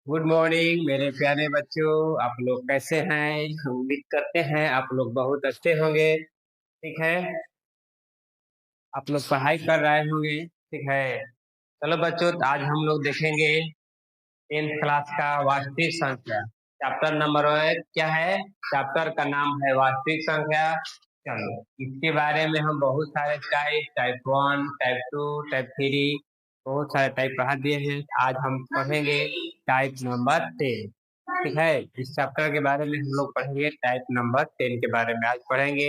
Good morning मेरे प्यारे बच्चों। आप लोग कैसे हैं? उम्मीद करते हैं आप लोग बहुत अच्छे होंगे। ठीक है, आप लोग पढ़ाई कर रहे होंगे। ठीक है, चलो बच्चों, तो आज हम लोग देखेंगे 10th क्लास का वास्तविक संख्या। चैप्टर नंबर 1 क्या है? चैप्टर का नाम है वास्तविक संख्या। चलो, इसके बारे में हम बहुत सारे टाइप 1, टाइप 2, टाइप 3, बहुत सारे टाइप पढ़ा दिए हैं। आज हम पढ़ेंगे टाइप नंबर 10। ठीक है, इस चैप्टर के बारे में हम लोग पढ़ेंगे, टाइप नंबर 10 के बारे में आज पढ़ेंगे।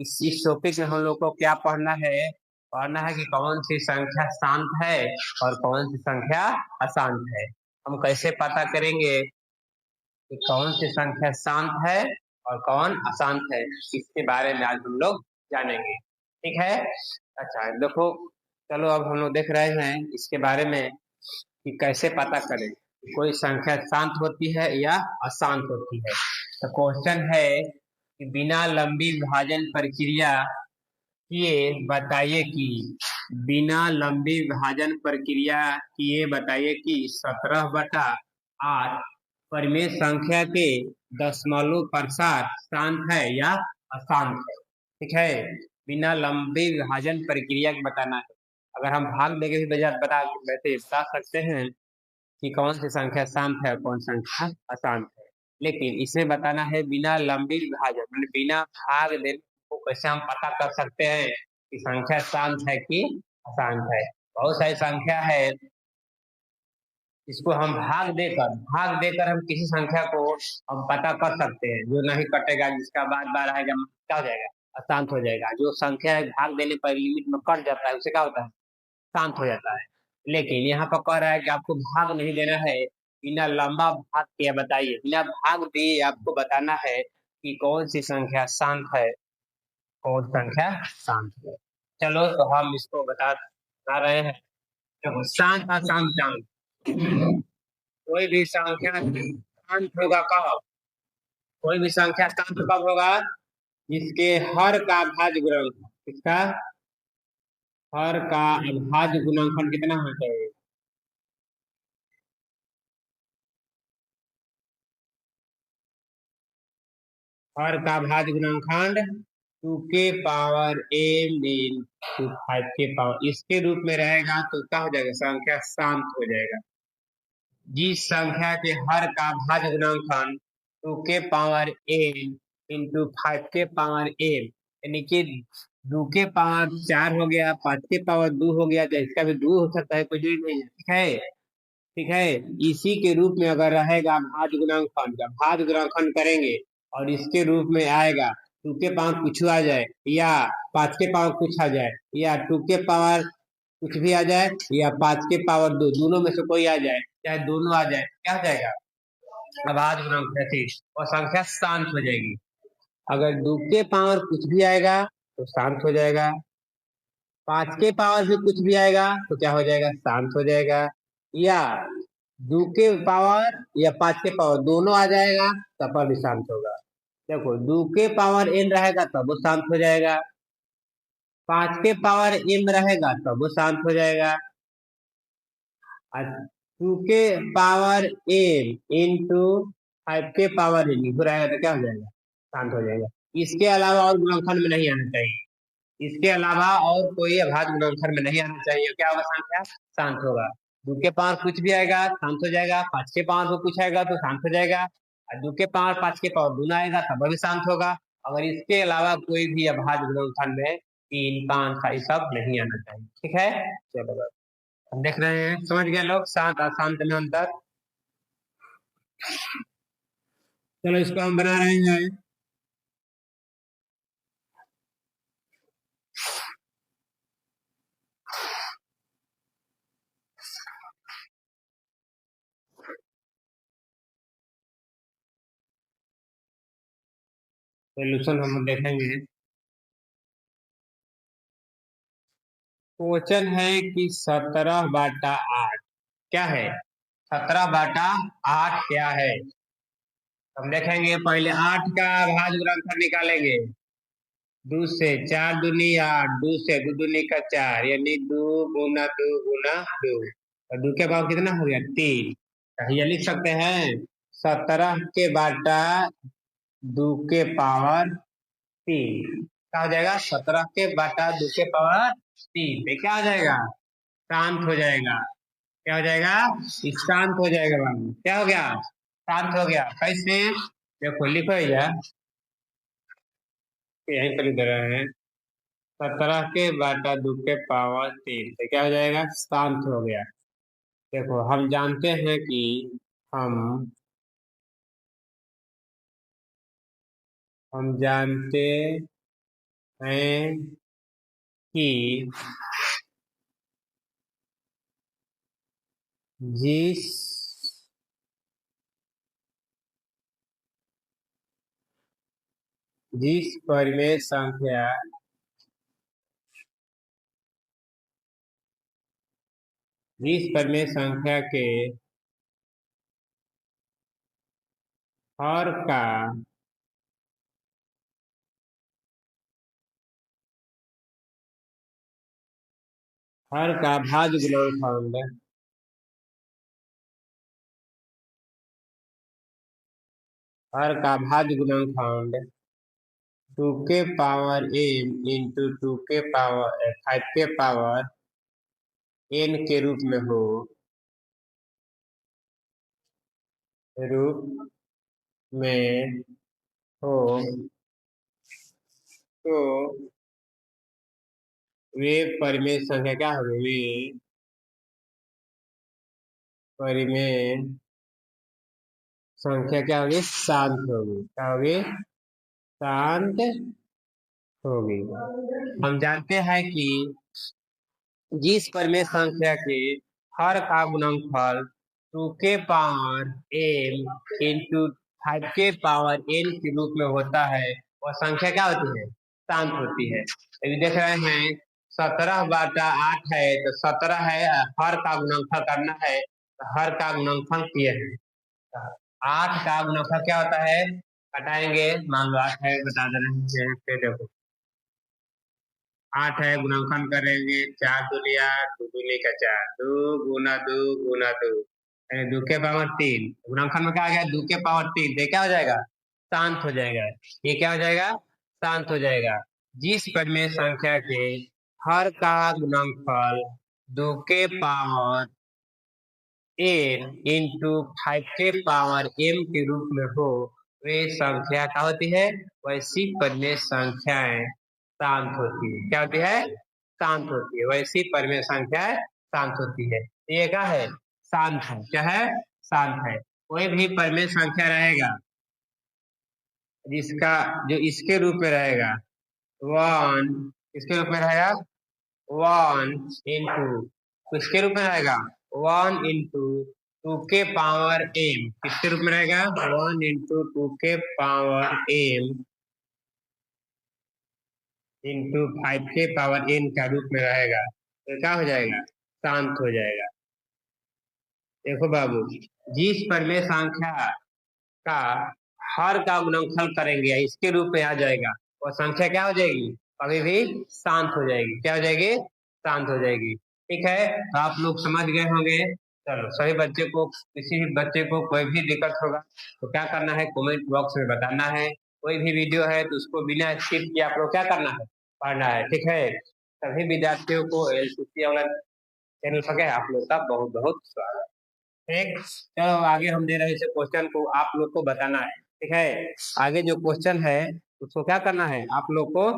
इस टॉपिक में हम लोग को क्या पढ़ना है? पढ़ना है कि कौन सी संख्या शांत है और कौन सी संख्या अशांत है। हम कैसे पता करेंगे कि कौन सी संख्या शांत है और कौन अशांत है? इसके बारे में आज हम लोग जानेंगे। ठीक है, अच्छा देखो, चलो अब हम लोग देख रहे हैं इसके बारे में कि कैसे पता करें कोई संख्या शांत होती है या अशांत होती है। तो क्वेश्चन है कि बिना लंबी विभाजन प्रक्रिया किए बताइए कि बिना लंबी विभाजन प्रक्रिया किए बताइए कि 17/8 परिमेय संख्या के दशमलव प्रसार शांत है या अशांत है। ठीक है, बिना लंबी विभाजन प्रक्रिया के बताना है। अगर हम भाग देके भी बता सकते हैं कि कौन सी संख्या शांत है और कौन संख्या अशांत है, लेकिन इसमें बताना है बिना लंबी विभाजन, मतलब बिना भाग देने को कैसे हम पता कर सकते हैं कि संख्या शांत है कि अशांत है। बहुत सारी संख्या है, इसको हम भाग देकर हम किसी संख्या को हम पता कर सकते हैं। जो नहीं कटेगा, जिसका बार बार आएगा, क्या हो जाएगा? अशांत हो जाएगा। जो संख्या है भाग देने पर लिमिट में कट जाता है, उसे क्या होता है? शांत हो जाता है। लेकिन यहाँ पर कह रहा है कि आपको भाग नहीं देना है, बिना लंबा भाग किया बताइए, बिना भाग दिए आपको बताना है कि कौन सी संख्या शांत है, कौन संख्या शांत है। चलो, तो हम इसको बता रहे हैं। देखो, शांत अशांत शांत, कोई भी संख्या शांत होगा कब? कोई भी संख्या शांत कब होगा? जिसके हर का अभाज्य गुणनफल, इसका हर का अभाज्य गुणनफल कितना होना चाहिए? हर का भाज्य गुणनखंड 2 के पावर m × 5 के पावर, इसके रूप में रहेगा तो क्या हो जाएगा? संख्या शांत हो जाएगा। जिस संख्या के हर का भाज्य गुणनखंड 2 के पावर m × 5 के पावर m, यानी कि 2 के पावर 4 हो गया, 5 के पावर 2 हो गया, तो इसका भी 2 हो सकता है, कुछ भी नहीं है। ठीक है, ठीक है, इसी के रूप में अगर रहेगा भाज्य गुणनखंड का भाज्य गुणनखंड करेंगे और इसके रूप में आएगा 2 के पावर कुछ आ जाए या 5 के पावर कुछ आ जाए या 2 के पावर कुछ भी आ जाए या 5 के पावर 2, दोनों में से कोई आ जाए, चाहे दोनों आ जाए, क्या हो जाएगा? अभाज्य गुणनखंड, और संख्या शांत हो जाएगी। अगर 2 के पावर कुछ भी आएगा तो शांत हो जाएगा, 5 के पावर भी कुछ भी आएगा तो क्या हो जाएगा? शांत हो जाएगा। या 2 के पावर या 5 के पावर दोनों आ जाएगा तब पर भी शांत होगा। देखो, 2 के पावर n रहेगा तब वो शांत हो जाएगा, 5 के पावर m रहेगा तब वो शांत हो जाएगा, और 2 के पावर m इंटू 5 के पावर n रहेगा तो क्या हो जाएगा? शांत हो जाएगा। इसके अलावा और गुणनखंड में नहीं आना चाहिए, इसके अलावा और कोई अभाज्य गुणनखंड में नहीं आना चाहिए। क्या होगा? संख्या शांत होगा। 2 के पावर कुछ भी आएगा शांत हो जाएगा, 5 के पावर को कुछ आएगा तो शांत हो जाएगा, और 2 के पावर 5 के पावर दोनों आएगा तब भी शांत होगा। अगर इसके अलावा कोई भी अभाज्य गुणनखंड में 3, 5 ये सब नहीं आना चाहिए। ठीक है, चलो बस हम देख रहे हैं, समझ गए लोग शांत अशांत में अंतर। चलो, इसको हम बना रहे हैं। सोल्यूशन हम देखेंगे। क्वेश्चन है कि 17/8 क्या है? 17/8 क्या है? हम देखेंगे, पहले 8 का भाज्य गुणनफल निकालेंगे। 2 से 4 दूनी 8, 2 से 2 दूनी का 4, यानी 2 गुना 2 गुना 2, और 2 के भाव कितना हो गया? 3। ये लिख सकते हैं 17 के बाटा 2 के पावर 3। क्या हो जाएगा? 17 के बाटा 2 के पावर 3 पे क्या हो जाएगा? शांत हो जाएगा। क्या हो जाएगा? शांत हो जाएगा बाबू। क्या हो गया? शांत हो गया। कैसे? देखो लिखो यार, यहीं पर लिख रहे हैं 17 के बाटा 2 के पावर 3 से क्या हो जाएगा? शांत हो गया। देखो हम जानते हैं कि हम हम जानते हैं कि जिस जिस परिमेय संख्या जिस परिमेय संख्या के हर का भाज्य गुणनखंड भाज्य गुणनखंड 2 के पावर m इंटू 2 के पावर 5 के पावर n के रूप में हो रूप में हो तो वे परिमेय संख्या क्या होगी? वे परिमेय संख्या क्या होगी? शांत होगी। क्या होगी? शांत होगी। हम जानते हैं कि जिस परिमेय संख्या के हर का गुणनफल 2 के पावर m इंटू 5 के पावर n के रूप में होता है, वह संख्या क्या होती है? शांत होती है। यदि देख रहे हैं 17 बाटा 8 है तो 17 है, हर का गुणनफल करना है तो हर का गुणनफल किए हैं। 8 का गुणनफल क्या होता है? घटाएंगे, मान लो 8 है, बता दे रहे हैं। फिर देखो 8 है, गुणनखंड करेंगे 4 दूनी 8, 2 दूनी का 4, 2 गुना 2 गुना 2 यानी 2 के पावर 3। गुणनखंड में क्या आ गया? 2 के पावर 3 तो क्या हो जाएगा? शांत हो जाएगा। ये क्या हो जाएगा? शांत हो जाएगा। जिस परिमेय संख्या के हर का गुणनफल 2 के पावर n इंटू 5 के पावर m के रूप में हो, वे संख्या क्या होती है? वैसी परिमेय संख्याएं शांत होती है। क्या होती है? शांत होती है। वैसी परिमेय संख्याएं शांत होती है। ये क्या है? शांत है। क्या है? शांत है। कोई भी परिमेय संख्या रहेगा जिसका जो इसके रूप में रहेगा 1, किसके रूप में रहेगा? 1 इंटू किसके रूप में रहेगा? 1 इंटू 2 के पावर m किसके रूप में रहेगा? 1 इंटू 2 के पावर m इंटू 5 के पावर n का रूप में रहेगा तो क्या हो जाएगा? शांत हो जाएगा। देखो बाबू, जिस परिमेय संख्या का हर का गुणनफल करेंगे इसके रूप में आ जाएगा, वो संख्या क्या हो जाएगी? कभी भी शांत हो जाएगी। क्या हो जाएगी? शांत हो जाएगी। ठीक है, तो आप लोग समझ गए होंगे। चलो, सभी बच्चे को, किसी भी बच्चे को कोई भी दिक्कत होगा तो क्या करना है? कमेंट बॉक्स में बताना है। कोई भी वीडियो है तो उसको बिना स्किप किए आप लोग क्या करना है? पढ़ना है। ठीक है, सभी विद्यार्थियों को एलसीसी वाला चैनल पर क्या है, आप लोग का बहुत बहुत स्वागत। ठीक, चलो आगे हम दे रहे हैं क्वेश्चन को आप लोग को बताना है। ठीक है, आगे जो क्वेश्चन है उसको क्या करना है? आप लोग को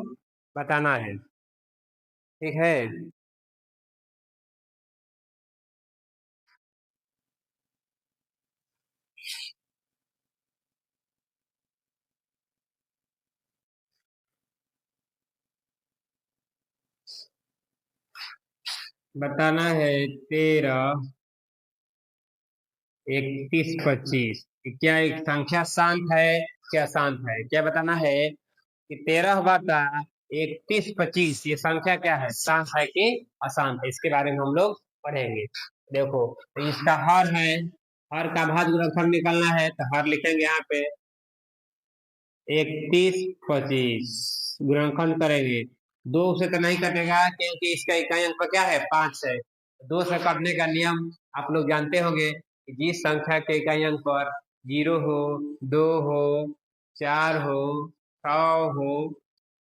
बताना है। ठीक है, बताना है 13, 31, 25 क्या एक संख्या शांत है क्या शांत है? क्या बताना है कि 13 बटा 31, 25 ये संख्या क्या है? शांत है कि अशांत है? इसके बारे में हम लोग पढ़ेंगे। देखो, तो इसका हर है, हर का भाज्य गुणनखंड निकालना है तो हर लिखेंगे यहाँ पे 31, 25 गुणनखंड करेंगे। 2 से तो नहीं कटेगा क्योंकि इसका इकाई अंक क्या है? 5 है। 2 से कटने का नियम आप लोग जानते होंगे। जिस संख्या के इकाई अंक पर 0 हो, 2 हो, 4 हो, 6 हो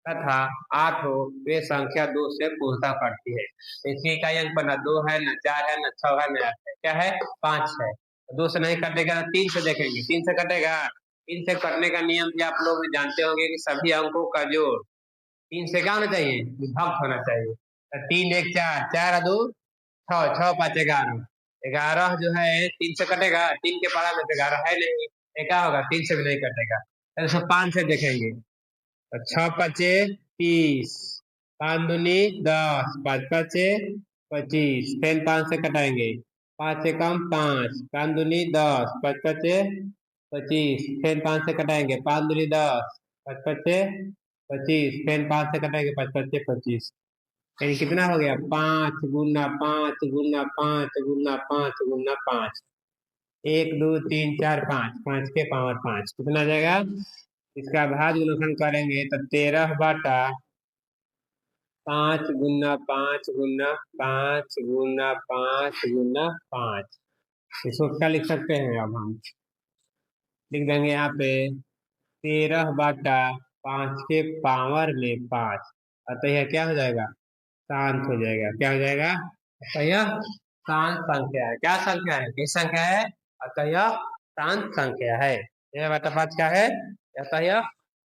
तथा 8 हो, वे संख्या 2 से पूर्णता करती है। इसकी इकाई अंक पर न 2 है, न 4 है, न 6 है, न 8 है। क्या है? 5 है। 2 से नहीं कटेगा, 3 से देखेंगे। 3 से कटेगा। 3 से कटने का नियम भी आप लोग जानते होंगे कि सभी अंकों का जोड़ 3 से क्या होना चाहिए? विभक्त होना चाहिए। तो 3 1 4, 4 2 6, 6 5 11। 11 जो है 3 से कटेगा, 3 के पारा में तो 11 है नहीं। क्या होगा? 3 से भी नहीं कटेगा। तो 5 से देखेंगे। तो 6 पचे 30, 5 दूनी 10, 5 पचे 25। फिर 5 से कटाएंगे। 5 से कम 5, 5 दूनी 10, 5 पचे 25। फिर 5 से कटाएंगे। 5 दूनी 10, 5 पचे 25। फिर 5 से कटाएंगे। 5 पचे 25। यानी कितना हो गया? 5 गुना 5 गुना 5 गुना 5 गुना 5। 1 2 3 4 5, 5 के पावर 5 कितना आ जाएगा? इसका भाग गुणनखंड करेंगे तो 13 बाटा 5 गुना 5 गुना 5 गुना 5 गुना 5। इसको क्या लिख सकते हैं? अब हम लिख देंगे यहाँ पे 13 बाटा 5 के पावर में 5। अतः यह क्या हो जाएगा? शांत हो जाएगा। क्या हो जाएगा? अतः यह शांत संख्या है। क्या संख्या है? किस संख्या है? अतः यह शांत संख्या है। यह बटा 5 क्या है? अतः यह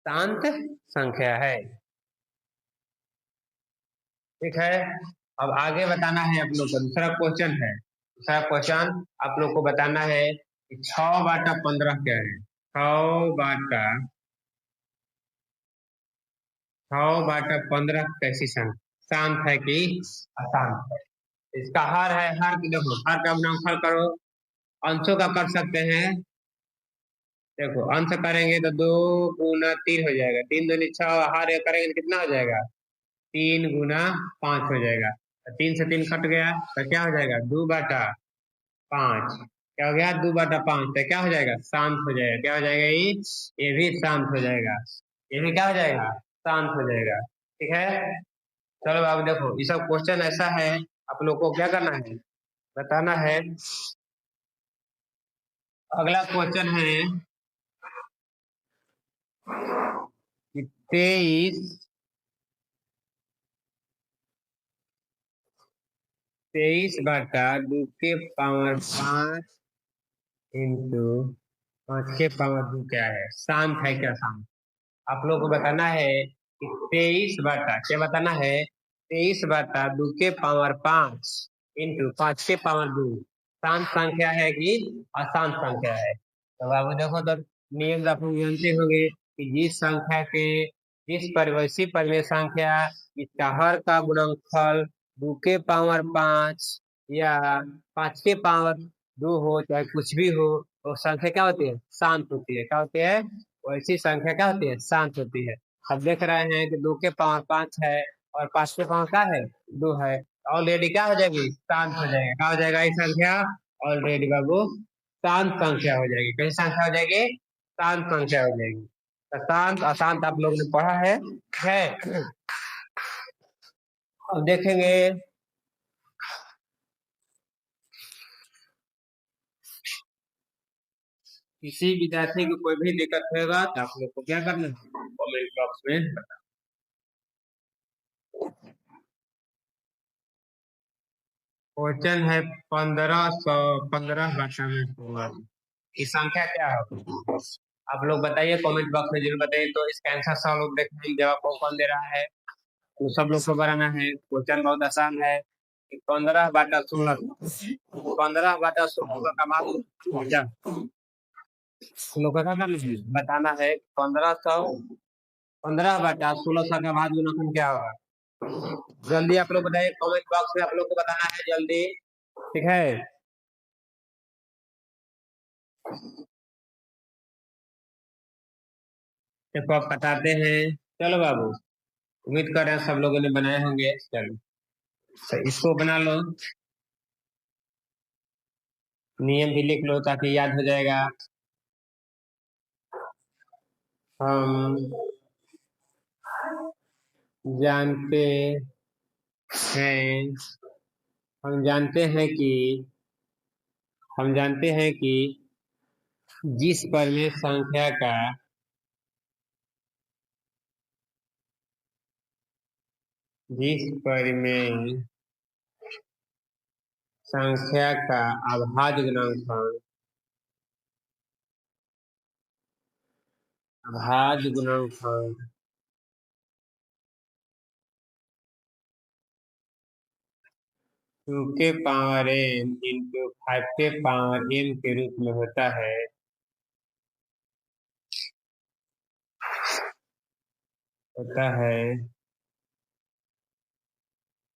शांत संख्या है। ठीक है। अब आगे बताना है आप लोग को। दूसरा क्वेश्चन है। दूसरा क्वेश्चन आप लोग को बताना है कि 6 बाटा 15 क्या है? 6 बाटा 15 कैसी शांत है कि अशांत है? इसका हर है। हर की देखो, हर का गुणनफल करो। अंशों का कर सकते हैं। देखो अंश करेंगे तो 2 गुना 3 हो जाएगा। 3 दूनी 6। हर एक करेंगे तो कितना हो जाएगा? 3 गुना 5 हो जाएगा। 3 से 3 कट गया तो क्या हो जाएगा? 2 बाटा 5। क्या हो गया? 2 बाटा 5। तो क्या हो जाएगा? शांत हो जाएगा। क्या हो जाएगा? ये भी शांत हो जाएगा। ये भी क्या हो जाएगा? शांत हो जाएगा। ठीक है। चलो अब देखो, ये सब क्वेश्चन ऐसा है, आप लोग को क्या करना है? बताना है। अगला क्वेश्चन है कि 23 बाटा 2 के पावर 5 इंटू 5 के पावर 2 क्या है? शांत है क्या? शांत। आप लोग को बताना है कि 23 बाटा क्या बताना है? 23 बाटा 2 के पावर 5 इंटू 5 के पावर 2 शांत संख्या है कि अशांत संख्या है? तो बाबू देखो, तो नियम आप लोग जानते होंगे कि जिस परिवर्ती परिमेय संख्या इसका हर का गुणनफल 2 के पावर 5 या 5 के पावर 2 हो, चाहे कुछ भी हो, तो संख्या क्या होती है? शांत होती है। क्या होती है? वैसी संख्या क्या होती है? शांत होती है। अब देख रहे हैं कि 2 के पावर 5 है और 5 के पावर क्या है? 2 है। ऑलरेडी क्या हो जाएगी? शांत हो जाएगा। क्या हो जाएगा? ये संख्या ऑलरेडी बाबू शांत संख्या हो जाएगी। कैसी संख्या हो जाएगी? शांत संख्या हो जाएगी। तो शांत अशांत आप लोग ने पढ़ा है। अब देखेंगे किसी विद्यार्थी को कोई भी दिक्कत होगा तो आप लोग को क्या करना है? कमेंट बॉक्स में क्वेश्चन है 1515 भाषा में होगा। ये संख्या क्या है? आप लोग बताइए, कमेंट बॉक्स में जरूर बताइए। तो इसका आंसर सब लोग देखेंगे, जवाब कौन दे रहा है। तो सब लोग को बनाना है। क्वेश्चन बहुत आसान है। 15 बाटा 16, 15 बाटा 16 का मान क्या? लोग का करना है, बताना है। 15 बाटा 16 का भाग गुणनखंड क्या होगा? जल्दी आप लोग बताइए, कमेंट बॉक्स में आप लोग को बताना है जल्दी। ठीक है। देखो आप बताते हैं। चलो बाबू, उम्मीद कर रहे हैं सब लोगों ने बनाए होंगे। चलो तो इसको बना लो, नियम भी लिख लो ताकि याद हो जाएगा। हम जानते हैं हम जानते हैं कि हम जानते हैं कि जिस परिमेय संख्या का अभाज्य गुणनफल 2 के पावर n इंटू 5 के पावर n के रूप में होता है,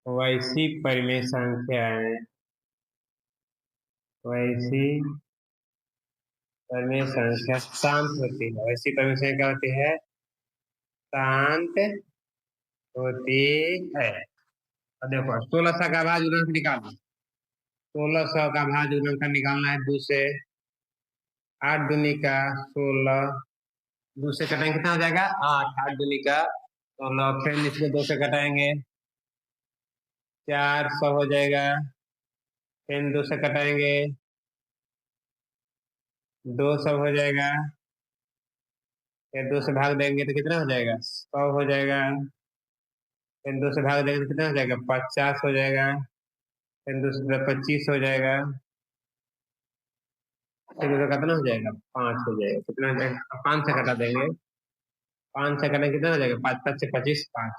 वैसी परिमेय संख्याएं शांत होती है। वैसी परिमेय संख्या क्या होती है? शांत होती है। और देखो 1600 का भाज्य गुणनफल निकालना, 1600 का भाज्य गुणनफल निकालना है 2 से। 8 दूनी का 16, 2 से कटाएंगे कितना हो जाएगा? 8। 8 दूनी का 16, फिर इसको 2 से कटाएंगे 400 हो जाएगा। फिर 2 से कटाएंगे 200 हो जाएगा। फिर 2 से भाग देंगे तो कितना हो जाएगा? 100 हो जाएगा। फिर 2 से भाग देंगे तो कितना हो जाएगा? 50 हो जाएगा। फिर 2 से 25 हो जाएगा। फिर कितना हो जाएगा? 5 हो जाएगा। कितना हो जाएगा? 5 से कटा देंगे, 5 से कटेंगे कितना हो जाएगा? 5 5 से 25, 5।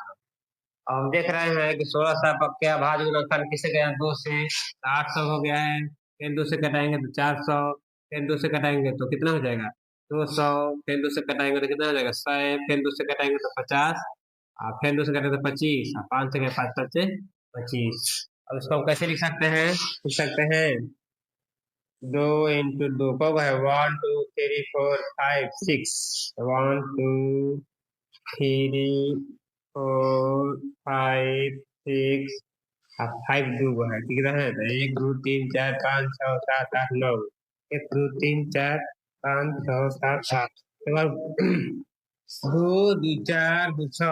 अब हम देख रहे हैं कि 1600 पर क्या भाज्य गुणनफल किससे गया? 2 से। 800 हो गया है। फिर 2 से कटाएंगे तो 400। फिर 2 से कटाएंगे तो कितना हो जाएगा? 200। फिर 2 से कटाएंगे तो कितना हो जाएगा? 100। फिर 2 से कटाएंगे तो 50। फिर 2 से कटाएंगे तो 25। 5 से 5 5 से 25। अब इसको हम कैसे लिख सकते हैं? लिख सकते हैं 2 इंटू 2 कब है? 1 2 3 4 5 6। 1 2 3 4 5 6। 5 2 है, कितना है? 1 2 3 4 5 6 7 8 9। 1 2 3 4 5 6 7 8। 2 2 4 2 6,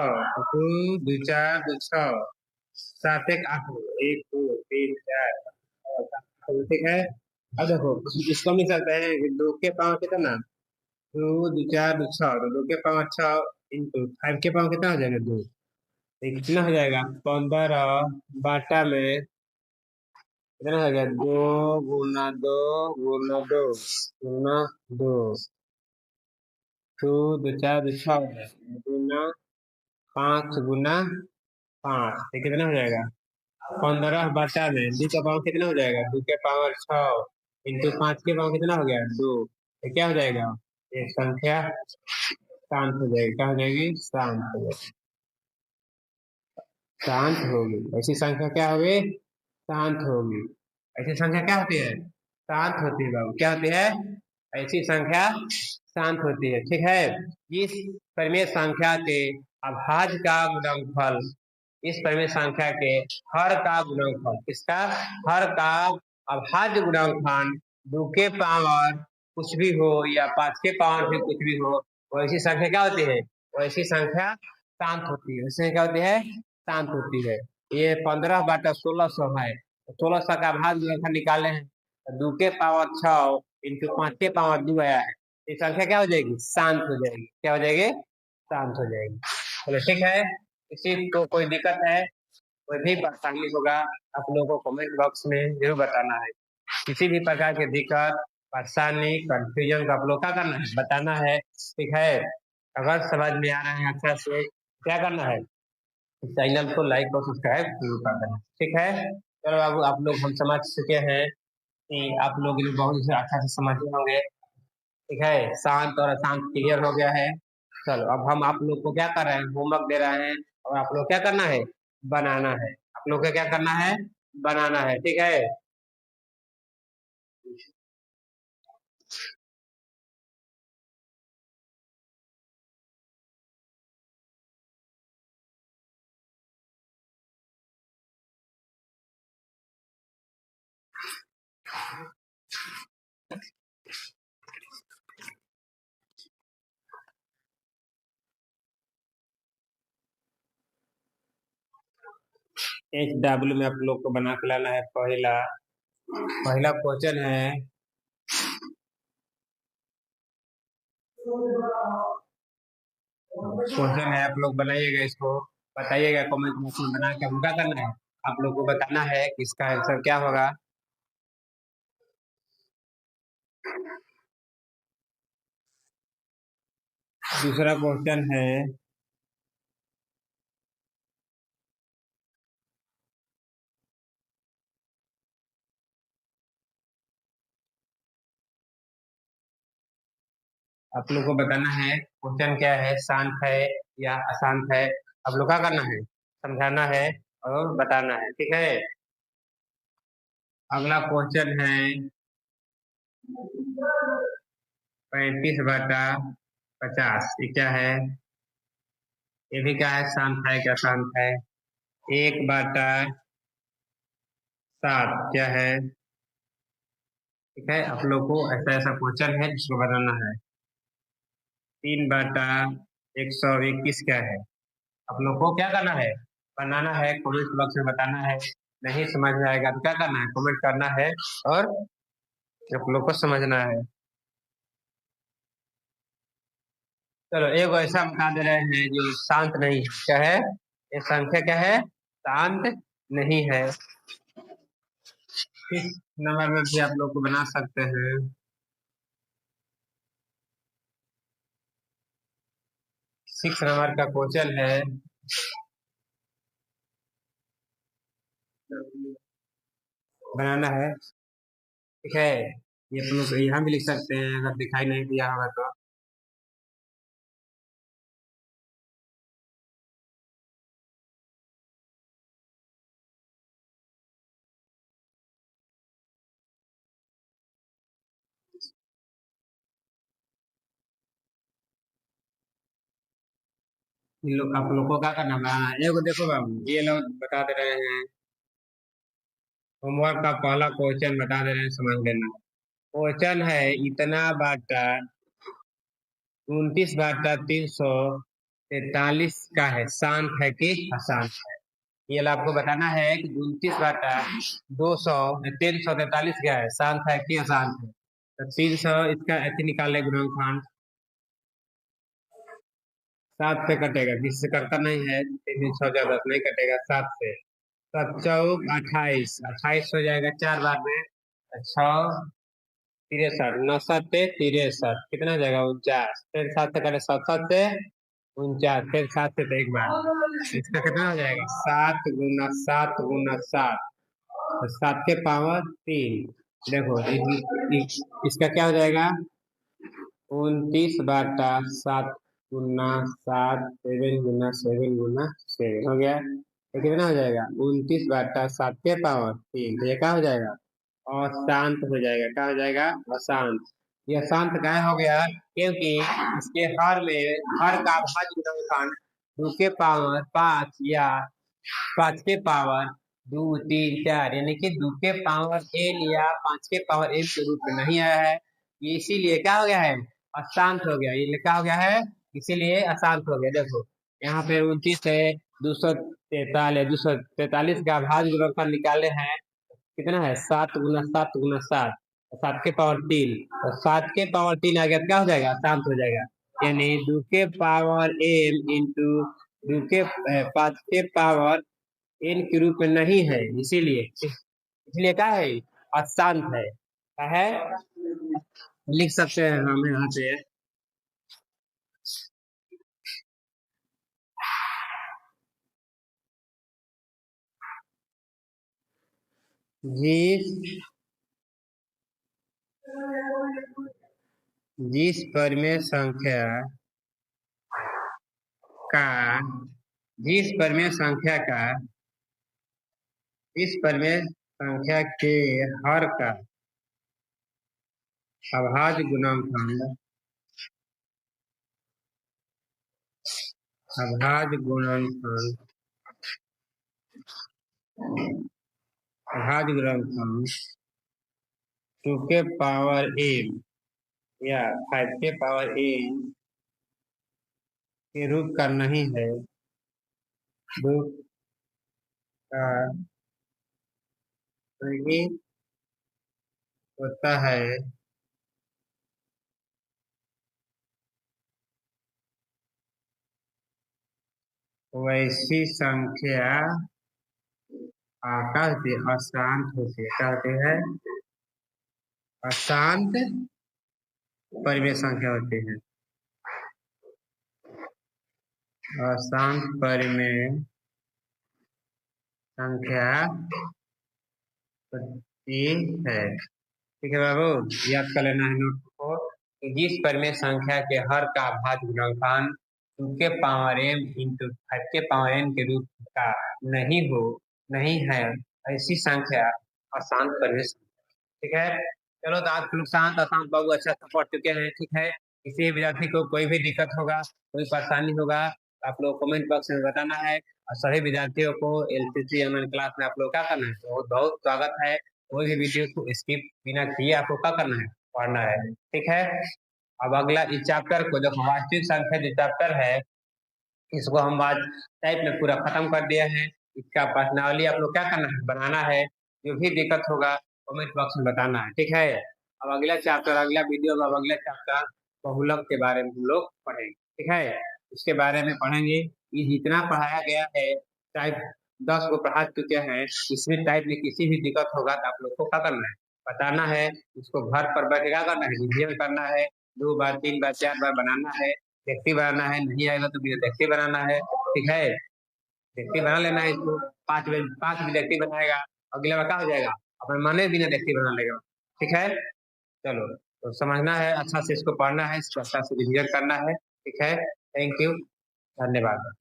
2 2 4 2 6, 7 1 8। 1 2 3 4 ठीक है। अब देखो इसको हम लिख सकते हैं कि 2 के पावर कितना? 2 2 4 2 6, तो 2 के पावर 6 इंटू 5 के पावर कितना हो जाएगा? 2। तो कितना हो जाएगा? 15 बाटा में कितना हो गया? 2 गुना 2 गुना 2 गुना 2। 2 2 4 2 6 गुना 5 गुना 5, ये कितना हो जाएगा? 15 बाटा में 2 का पावर कितना हो जाएगा? 2 के पावर 6 इंटू 5 के पावर कितना हो गया? 2। ये क्या हो जाएगा? ये संख्या शांत हो जाएगी। क्या हो जाएगी? शांत हो जाएगी। शांत होगी। ऐसी संख्या क्या होगी? शांत होगी। ऐसी संख्या क्या होती है? शांत होती है बाबू। क्या होती है? ऐसी संख्या शांत होती है। ठीक है। इस परिमेय संख्या के अभाज्य का गुणनफल, इस परिमेय संख्या के हर का गुणनफल, किसका? हर का अभाज्य गुणनफल 2 के पावर कुछ भी हो या 5 के पावर भी कुछ भी हो, वैसी संख्या क्या होती है? वैसी संख्या शांत होती है। वैसे क्या होती है? शांत होती है। ये 15 बाटा 1600 है। 1600 का भाग गुणनफल निकाले हैं, 2 के पावर 6 इंटू 5 के पावर 2 आया है। ये संख्या क्या हो जाएगी? शांत हो जाएगी। क्या हो जाएगी? शांत हो जाएगी। चलो ठीक है। किसी को कोई दिक्कत है, कोई भी परेशानी होगा, आप लोगों को कमेंट बॉक्स में जरूर बताना है। किसी भी प्रकार की दिक्कत, परेशानी, कंफ्यूजन को आप लोग क्या करना है? बताना है। ठीक है। अगर समझ में आ रहा है अच्छा से, क्या करना है? चैनल को लाइक और सब्सक्राइब जरूर कर देना। ठीक है। चलो अब आप लोग हम समझ चुके हैं कि आप लोग बहुत अच्छा से समझे होंगे। ठीक है। शांत और अशांत क्लियर हो गया है। चलो अब हम आप लोग को क्या कर रहे हैं? होमवर्क दे रहे हैं और आप लोग क्या करना है? बनाना है। आप लोग को क्या करना है? बनाना है। ठीक है। HW में आप लोग को बना के लाना है। पहला क्वेश्चन है क्वेश्चन है, आप लोग बनाइएगा इसको, बताइएगा कमेंट बॉक्स में बना के हमको क्या करना है, आप लोग को बताना है कि इसका आंसर क्या होगा। दूसरा क्वेश्चन है, आप लोग को बताना है क्वेश्चन क्या है, शांत है या अशांत है, आप लोग क्या करना है, समझाना है और बताना है, ठीक है। अगला क्वेश्चन है 35/50, ये क्या है, ये भी क्या है, शांत है क्या शांत है। 1/7 क्या है, ठीक है। आप लोग को ऐसा ऐसा क्वेश्चन है जिसको बनाना है। 3/121 क्या है, आप लोग को क्या करना है, बनाना है, कमेंट बॉक्स में बताना है। नहीं समझ में आएगा तो क्या करना है, कमेंट करना है और आप लोग को समझना है। चलो एक ऐसा बता दे रहे हैं जो शांत नहीं है, क्या है, ये संख्या क्या है, शांत नहीं है। इस नंबर में भी आप लोग को बना सकते हैं। 6 नंबर का क्वेश्चन है, बनाना है, ठीक है। ये आप लोग यहाँ भी लिख सकते हैं अगर दिखाई नहीं दिया होगा तो। इन लोग आप लोग को क्या करना, बनाना है। एगो देखो बाबू, ये लोग बता दे रहे हैं, होमवर्क का पहला क्वेश्चन बता दे रहे हैं, समझ लेना। क्वेश्चन है, इतना बाटा 29/343 का है, शांत है कि अशांत है। ये ला आपको बताना है कि 29/243 क्या है, शांत है कि अशांत है। तो 300 इसका ऐसे निकाले गुणनखंड, 7 से कटेगा, किसी से कटता नहीं है, 3 ज्यादा नहीं कटेगा, 7 से। 7 × 28, 28 हो जाएगा 4 बार में, 6 63, 9 7 63, कितना हो जाएगा, 49, फिर 7 से करे 7 7 से 49, फिर 7 से तो एक बार, इसका कितना हो जाएगा, 7 × 7 × 7, तो 7 के पावर 3। देखो इसका क्या हो जाएगा, 29/7 7 × 7 × 7 हो गया, तो कितना हो जाएगा, 29/7 के पावर 3, तो ये क्या हो जाएगा, अशांत हो जाएगा, क्या हो जाएगा, अशांत। ये अशांत क्या हो गया, क्योंकि इसके हर में, हर का अभाज्य गुणनखंड 2 के पावर 5 या 5 के पावर 2 3 4, यानी कि 2 के पावर n या 5 के पावर n के रूप में नहीं आया है, ये इसीलिए क्या हो गया है, अशांत हो गया, ये क्या हो गया है, इसीलिए अशांत हो गया। देखो यहाँ पे 29 है, 243 का भाज्य गुणनखंड निकाले हैं, कितना है, 7 × 7 × 7, 7 के पावर 3, और 7 के पावर 3 आ गया तो क्या हो जाएगा, शांत हो जाएगा। यानी 2 के पावर n इंटू 2 के 5 के पावर n के रूप में नहीं है, इसीलिए इसलिए क्या है, अशांत है, क्या है, लिख सकते हैं हम यहाँ पे। जिस जिस परिमेय संख्या का जिस परिमेय संख्या का इस परिमेय संख्या के हर का अभाज्य गुणनखंड, अभाज्य गुणनखंड, अभाज्य गुणनखंड 2 के पावर n या 5 के पावर n के रूप का नहीं है, रूप का नहीं होता है, वैसी संख्या क्या होती है? अशांत होती है। क्या होती है? अशांत परिमेय संख्या होती है। अशांत परिमेय संख्या होती है। ठीक है बाबू, याद कर लेना है नोट को कि जिस परिमेय संख्या के हर का अभाज्य गुणनफल 2 के पावर m इंटू 5 के पावर n के रूप का नहीं है, ऐसी संख्या अशांत परिमेय संख्या। ठीक है, चलो तो आज लोग शांत अशांत बाबू अच्छा से पढ़ चुके हैं। ठीक है, किसी विद्यार्थी को कोई भी दिक्कत होगा, कोई परेशानी होगा, आप लोग कमेंट बॉक्स में बताना है। और सभी विद्यार्थियों को LCC ऑनलाइन क्लास में आप लोग क्या करना है, बहुत बहुत स्वागत है। कोई भी वीडियो को स्किप बिना किए आपको क्या करना है, पढ़ना है। ठीक है, अब अगला इस चैप्टर को जो वास्तविक संख्या जो चैप्टर है, इसको हम आज टाइप में पूरा खत्म कर दिया है। इसका प्रश्नावली आप लोग क्या करना है, बनाना है। जो भी दिक्कत होगा कमेंट बॉक्स में बताना है। ठीक है, अब अगला चैप्टर, अगला वीडियो में अगला चैप्टर बहुलक के बारे में हम लोग पढ़ेंगे। ठीक है, इसके बारे में पढ़ेंगे। ये जितना पढ़ाया गया है, टाइप 10 को पढ़ा चुके हैं। इसमें टाइप में किसी भी दिक्कत होगा तो आप लोग को क्या करना है, बताना है। उसको घर पर बैठ के क्या करना है, रिवीजन करना है। 2 बार 3 बार 4 बार बनाना है। व्यक्ति बनाना है, नहीं आएगा तो व्यक्ति बनाना है। ठीक है, व्यक्ति बना लेना है। इसको 5 व्यक्ति बनाएगा, अगले बार क्या हो जाएगा, अपने मन बिना व्यक्ति बना लेगा। ठीक है, चलो तो समझना है, अच्छा से इसको पढ़ना है, इसको अच्छा से रिवीजन करना है। ठीक है, थैंक यू, धन्यवाद।